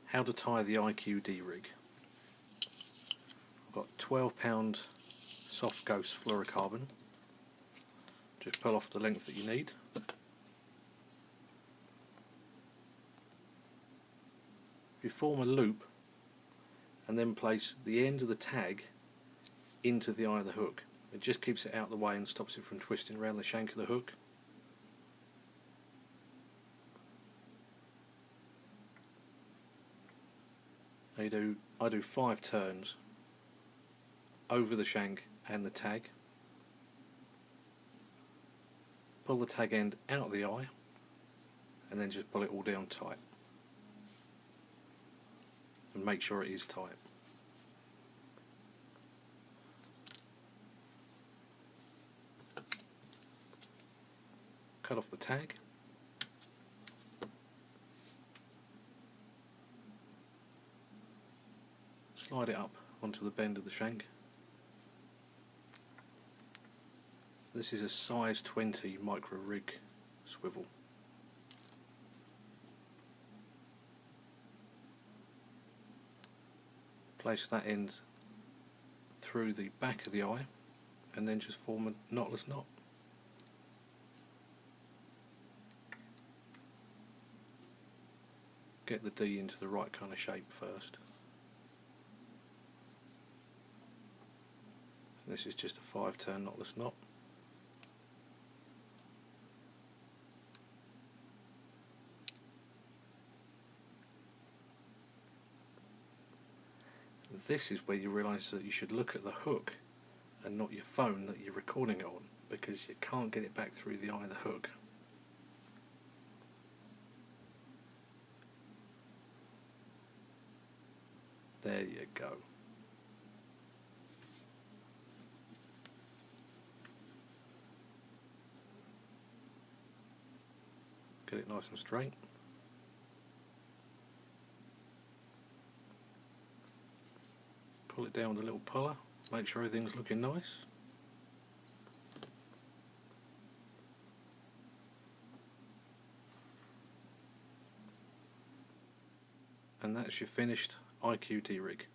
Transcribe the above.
How to tie the IQD rig. I've got 12-pound soft ghost fluorocarbon. Just pull off the length that you need. If you form a loop and then place the end of the tag into the eye of the hook, it just keeps it out of the way and stops it from twisting around the shank of the hook. I do 5 turns over the shank and the tag. Pull the tag end out of the eye and then just pull it all down tight. And make sure it is tight. Cut off the tag. Slide it up onto the bend of the shank. This is a size 20 micro rig swivel. Place that end through the back of the eye and then just form a knotless knot. Get the D into the right kind of shape first. This is just a 5-turn knotless knot. This is where you realise that you should look at the hook and not your phone that you're recording on, because you can't get it back through the eye of the hook. There you go. Get it nice and straight. Pull it down with a little puller, make sure everything's looking nice. And that's your finished IQD rig.